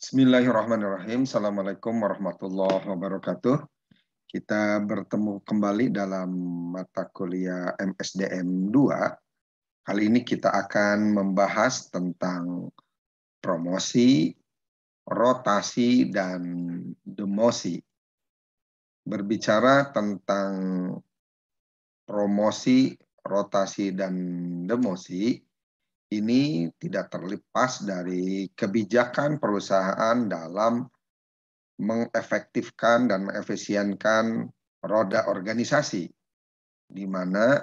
Bismillahirrahmanirrahim. Assalamualaikum warahmatullahi wabarakatuh. Kita bertemu kembali dalam mata kuliah MSDM 2. Kali ini kita akan membahas tentang promosi, rotasi, dan demosi. Berbicara tentang promosi, rotasi, dan demosi, ini tidak terlepas dari kebijakan perusahaan dalam mengefektifkan dan mengefisienkan roda organisasi, di mana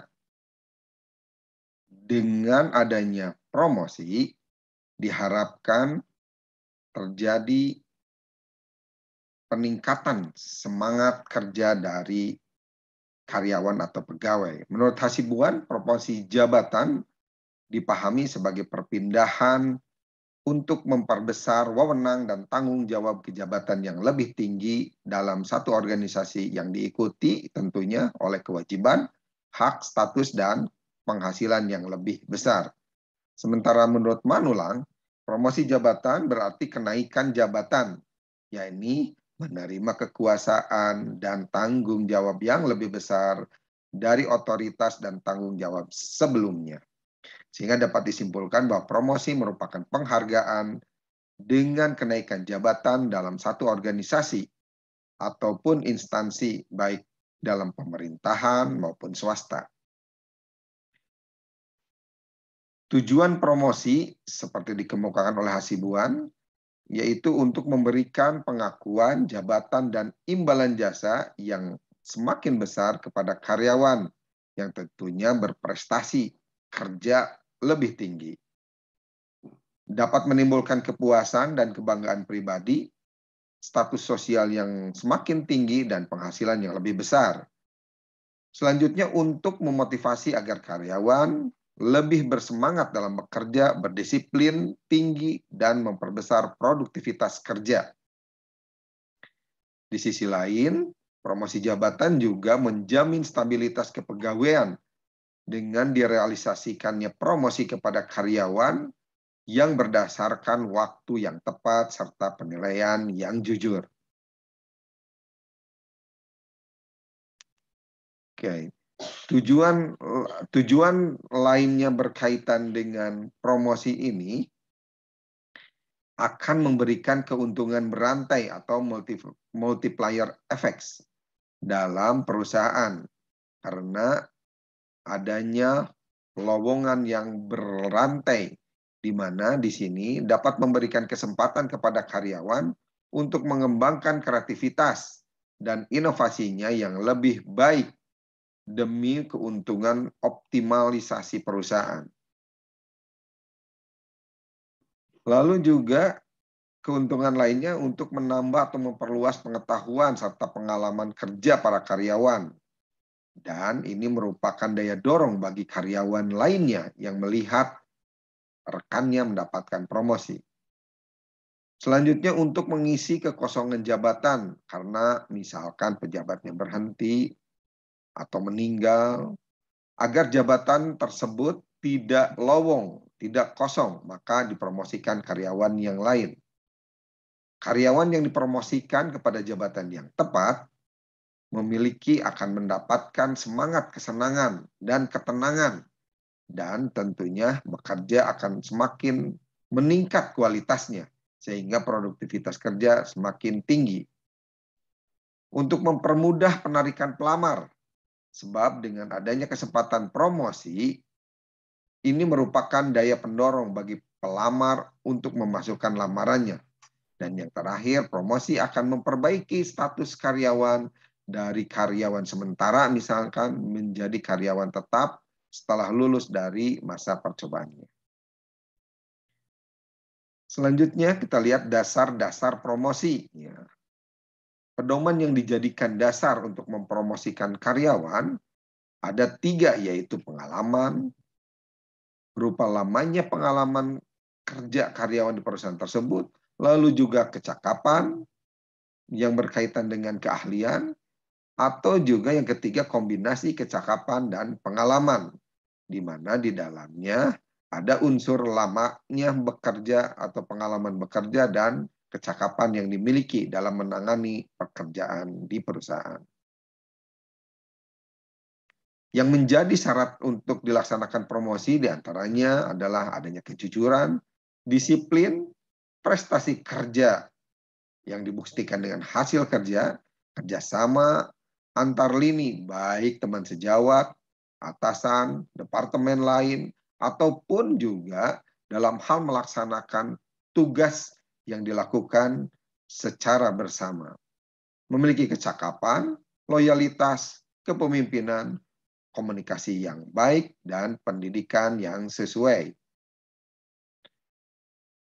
dengan adanya promosi diharapkan terjadi peningkatan semangat kerja dari karyawan atau pegawai. Menurut Hasibuan, promosi jabatan dipahami sebagai perpindahan untuk memperbesar wewenang dan tanggung jawab kejabatan yang lebih tinggi dalam satu organisasi yang diikuti tentunya oleh kewajiban, hak, status, dan penghasilan yang lebih besar. Sementara menurut Manulang, promosi jabatan berarti kenaikan jabatan, yakni menerima kekuasaan dan tanggung jawab yang lebih besar dari otoritas dan tanggung jawab sebelumnya. Sehingga dapat disimpulkan bahwa promosi merupakan penghargaan dengan kenaikan jabatan dalam satu organisasi ataupun instansi baik dalam pemerintahan maupun swasta. Tujuan promosi seperti dikemukakan oleh Hasibuan yaitu untuk memberikan pengakuan jabatan dan imbalan jasa yang semakin besar kepada karyawan yang tentunya berprestasi kerja lebih tinggi. Dapat menimbulkan kepuasan dan kebanggaan pribadi, status sosial yang semakin tinggi, dan penghasilan yang lebih besar. Selanjutnya, untuk memotivasi agar karyawan lebih bersemangat dalam bekerja, berdisiplin tinggi, dan memperbesar produktivitas kerja. Di sisi lain, promosi jabatan juga menjamin stabilitas kepegawaian dengan direalisasikannya promosi kepada karyawan yang berdasarkan waktu yang tepat serta penilaian yang jujur. Oke. Tujuan lainnya berkaitan dengan promosi ini akan memberikan keuntungan berantai atau multiplier effects dalam perusahaan karena adanya lowongan yang berantai, di mana di sini dapat memberikan kesempatan kepada karyawan untuk mengembangkan kreativitas dan inovasinya yang lebih baik demi keuntungan optimalisasi perusahaan. Lalu juga keuntungan lainnya untuk menambah atau memperluas pengetahuan serta pengalaman kerja para karyawan. Dan ini merupakan daya dorong bagi karyawan lainnya yang melihat rekannya mendapatkan promosi. Selanjutnya untuk mengisi kekosongan jabatan karena misalkan pejabatnya berhenti atau meninggal, agar jabatan tersebut tidak lowong, tidak kosong, maka dipromosikan karyawan yang lain. Karyawan yang dipromosikan kepada jabatan yang tepat akan mendapatkan semangat, kesenangan, dan ketenangan. Dan tentunya bekerja akan semakin meningkat kualitasnya, sehingga produktivitas kerja semakin tinggi. Untuk mempermudah penarikan pelamar, sebab dengan adanya kesempatan promosi, ini merupakan daya pendorong bagi pelamar untuk memasukkan lamarannya. Dan yang terakhir, promosi akan memperbaiki status karyawan dari karyawan sementara misalkan menjadi karyawan tetap setelah lulus dari masa percobaannya. Selanjutnya kita lihat dasar-dasar promosi. Pedoman yang dijadikan dasar untuk mempromosikan karyawan ada 3, yaitu pengalaman, berupa lamanya pengalaman kerja karyawan di perusahaan tersebut, lalu juga kecakapan yang berkaitan dengan keahlian, atau juga yang ketiga kombinasi kecakapan dan pengalaman, di mana di dalamnya ada unsur lamanya bekerja atau pengalaman bekerja dan kecakapan yang dimiliki dalam menangani pekerjaan di perusahaan. Yang menjadi syarat untuk dilaksanakan promosi diantaranya adalah adanya kejujuran, disiplin, prestasi kerja yang dibuktikan dengan hasil kerja, kerjasama antar lini, baik teman sejawat, atasan, departemen lain, ataupun juga dalam hal melaksanakan tugas yang dilakukan secara bersama. Memiliki kecakapan, loyalitas, kepemimpinan, komunikasi yang baik, dan pendidikan yang sesuai.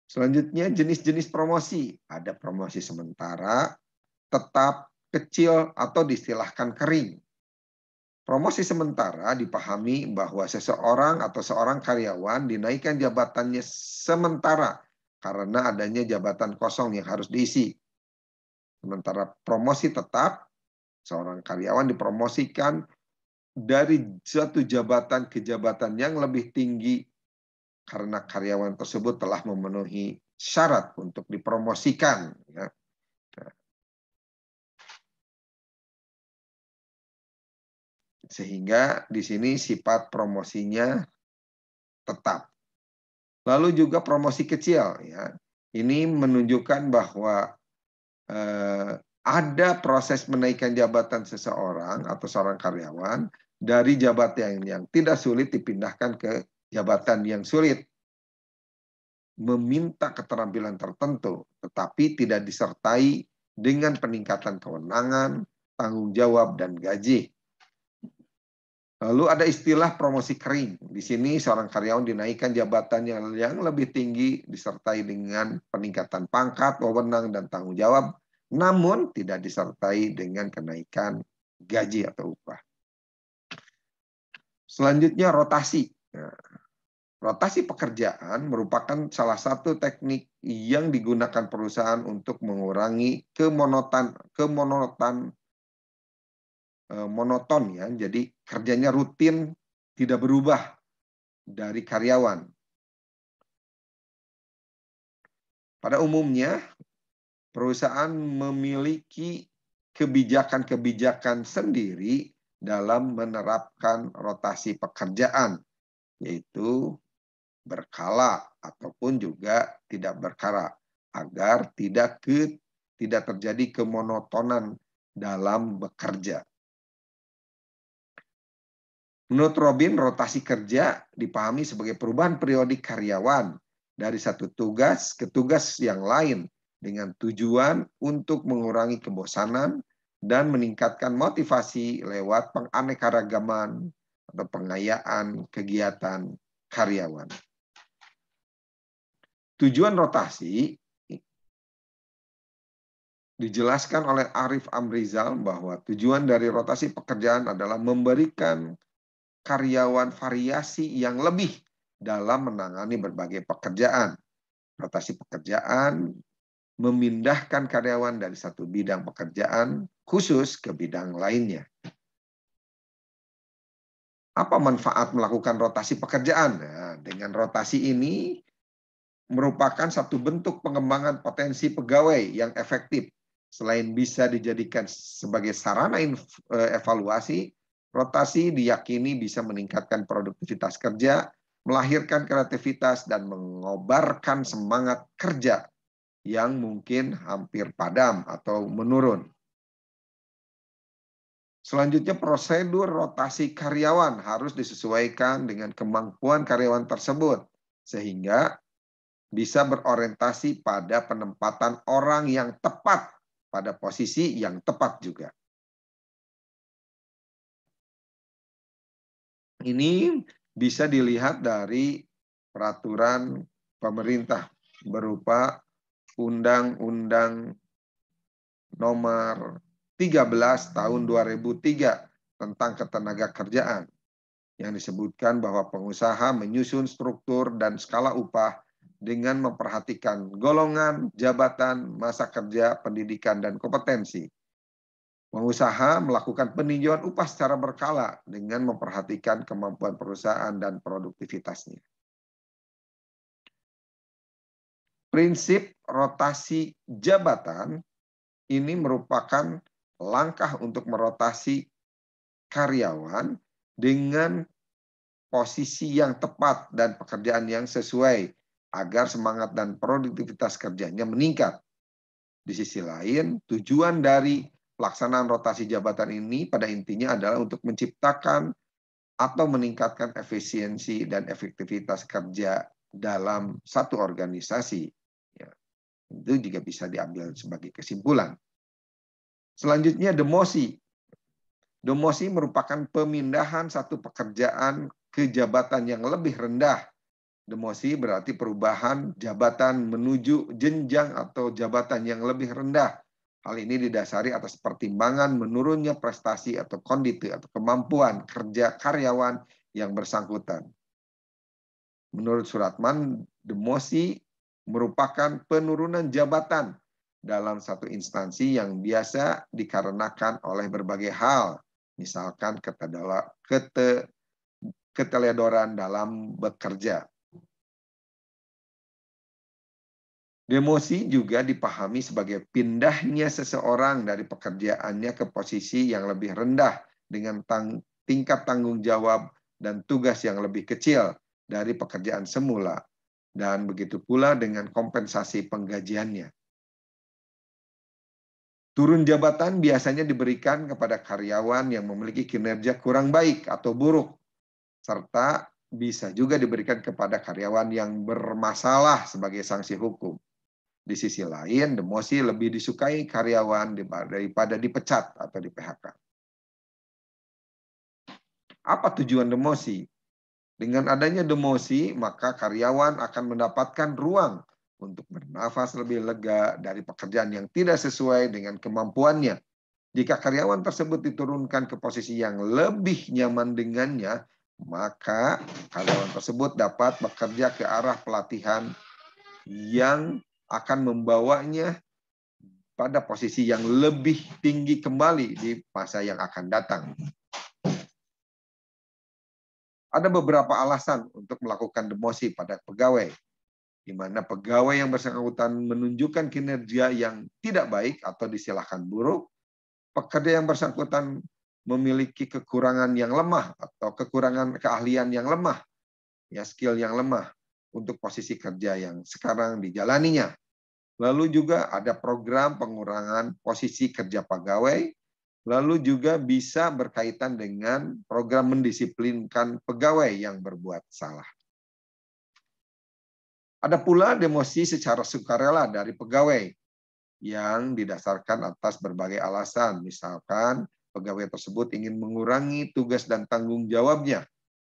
Selanjutnya jenis-jenis promosi. Ada promosi sementara, tetap, kecil, atau diistilahkan kering. Promosi sementara dipahami bahwa seseorang atau seorang karyawan dinaikkan jabatannya sementara karena adanya jabatan kosong yang harus diisi. Sementara promosi tetap, seorang karyawan dipromosikan dari satu jabatan ke jabatan yang lebih tinggi karena karyawan tersebut telah memenuhi syarat untuk dipromosikan. Ya. Sehingga di sini sifat promosinya tetap. Lalu juga promosi kecil, ya. Ini menunjukkan bahwa ada proses menaikkan jabatan seseorang atau seorang karyawan dari jabatan yang tidak sulit dipindahkan ke jabatan yang sulit. Meminta keterampilan tertentu, tetapi tidak disertai dengan peningkatan kewenangan, tanggung jawab, dan gaji. Lalu ada istilah promosi kering. Di sini seorang karyawan dinaikkan jabatannya yang lebih tinggi disertai dengan peningkatan pangkat, wewenang, dan tanggung jawab, namun tidak disertai dengan kenaikan gaji atau upah. Selanjutnya rotasi. Nah, rotasi pekerjaan merupakan salah satu teknik yang digunakan perusahaan untuk mengurangi monoton, ya. Jadi kerjanya rutin, tidak berubah dari karyawan. Pada umumnya, perusahaan memiliki kebijakan-kebijakan sendiri dalam menerapkan rotasi pekerjaan, yaitu berkala ataupun juga tidak berkala, agar tidak terjadi kemonotonan dalam bekerja. Menurut Robin, rotasi kerja dipahami sebagai perubahan periodik karyawan dari satu tugas ke tugas yang lain dengan tujuan untuk mengurangi kebosanan dan meningkatkan motivasi lewat penganekaragaman atau pengayaan kegiatan karyawan. Tujuan rotasi dijelaskan oleh Arif Amrizal bahwa tujuan dari rotasi pekerjaan adalah memberikan karyawan variasi yang lebih dalam menangani berbagai pekerjaan. Rotasi pekerjaan memindahkan karyawan dari satu bidang pekerjaan khusus ke bidang lainnya. Apa manfaat melakukan rotasi pekerjaan? Nah, dengan rotasi ini merupakan satu bentuk pengembangan potensi pegawai yang efektif. Selain bisa dijadikan sebagai sarana evaluasi, rotasi diyakini bisa meningkatkan produktivitas kerja, melahirkan kreativitas, dan mengobarkan semangat kerja yang mungkin hampir padam atau menurun. Selanjutnya, prosedur rotasi karyawan harus disesuaikan dengan kemampuan karyawan tersebut, sehingga bisa berorientasi pada penempatan orang yang tepat pada posisi yang tepat juga. Ini bisa dilihat dari peraturan pemerintah berupa Undang-Undang Nomor 13 Tahun 2003 tentang Ketenagakerjaan yang disebutkan bahwa pengusaha menyusun struktur dan skala upah dengan memperhatikan golongan, jabatan, masa kerja, pendidikan, dan kompetensi. Pengusaha melakukan peninjauan upah secara berkala dengan memperhatikan kemampuan perusahaan dan produktivitasnya. Prinsip rotasi jabatan ini merupakan langkah untuk merotasi karyawan dengan posisi yang tepat dan pekerjaan yang sesuai agar semangat dan produktivitas kerjanya meningkat. Di sisi lain, tujuan dari pelaksanaan rotasi jabatan ini pada intinya adalah untuk menciptakan atau meningkatkan efisiensi dan efektivitas kerja dalam satu organisasi. Ya, itu juga bisa diambil sebagai kesimpulan. Selanjutnya, demosi. Demosi merupakan pemindahan satu pekerjaan ke jabatan yang lebih rendah. Demosi berarti perubahan jabatan menuju jenjang atau jabatan yang lebih rendah. Hal ini didasari atas pertimbangan menurunnya prestasi atau kondisi atau kemampuan kerja karyawan yang bersangkutan. Menurut Suratman, demosi merupakan penurunan jabatan dalam satu instansi yang biasa dikarenakan oleh berbagai hal, misalkan keteledoran dalam bekerja. Demosi juga dipahami sebagai pindahnya seseorang dari pekerjaannya ke posisi yang lebih rendah dengan tingkat tanggung jawab dan tugas yang lebih kecil dari pekerjaan semula, dan begitu pula dengan kompensasi penggajiannya. Turun jabatan biasanya diberikan kepada karyawan yang memiliki kinerja kurang baik atau buruk, serta bisa juga diberikan kepada karyawan yang bermasalah sebagai sanksi hukum. Di sisi lain, demosi lebih disukai karyawan daripada dipecat atau di PHK. Apa tujuan demosi? Dengan adanya demosi, maka karyawan akan mendapatkan ruang untuk bernafas lebih lega dari pekerjaan yang tidak sesuai dengan kemampuannya. Jika karyawan tersebut diturunkan ke posisi yang lebih nyaman dengannya, maka karyawan tersebut dapat bekerja ke arah pelatihan yang akan membawanya pada posisi yang lebih tinggi kembali di masa yang akan datang. Ada beberapa alasan untuk melakukan demosi pada pegawai, di mana pegawai yang bersangkutan menunjukkan kinerja yang tidak baik atau disilahkan buruk, pekerja yang bersangkutan memiliki kekurangan yang lemah atau kekurangan keahlian yang lemah, ya skill yang lemah untuk posisi kerja yang sekarang dijalaninya. Lalu juga ada program pengurangan posisi kerja pegawai, lalu juga bisa berkaitan dengan program mendisiplinkan pegawai yang berbuat salah. Ada pula demosi secara sukarela dari pegawai yang didasarkan atas berbagai alasan. Misalkan pegawai tersebut ingin mengurangi tugas dan tanggung jawabnya.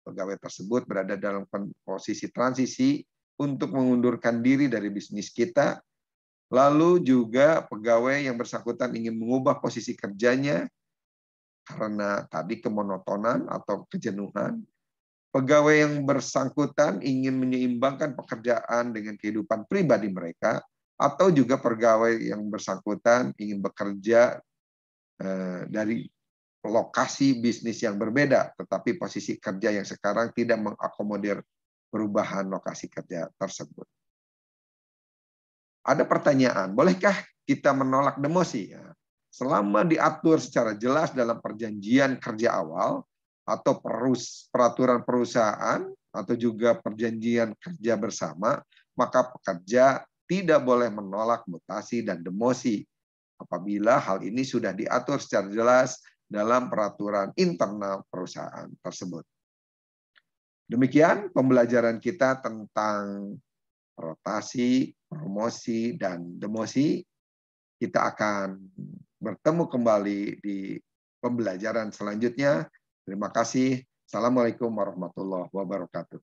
Pegawai tersebut berada dalam posisi transisi untuk mengundurkan diri dari bisnis kita. Lalu juga pegawai yang bersangkutan ingin mengubah posisi kerjanya karena tadi kemonotonan atau kejenuhan. Pegawai yang bersangkutan ingin menyeimbangkan pekerjaan dengan kehidupan pribadi mereka, atau juga pegawai yang bersangkutan ingin bekerja dari lokasi bisnis yang berbeda, tetapi posisi kerja yang sekarang tidak mengakomodir perubahan lokasi kerja tersebut. Ada pertanyaan, bolehkah kita menolak demosi? Selama diatur secara jelas dalam perjanjian kerja awal atau peraturan perusahaan atau juga perjanjian kerja bersama, maka pekerja tidak boleh menolak mutasi dan demosi apabila hal ini sudah diatur secara jelas dalam peraturan internal perusahaan tersebut. Demikian pembelajaran kita tentang rotasi, promosi, dan demosi. Kita akan bertemu kembali di pembelajaran selanjutnya. Terima kasih. Assalamualaikum warahmatullahi wabarakatuh.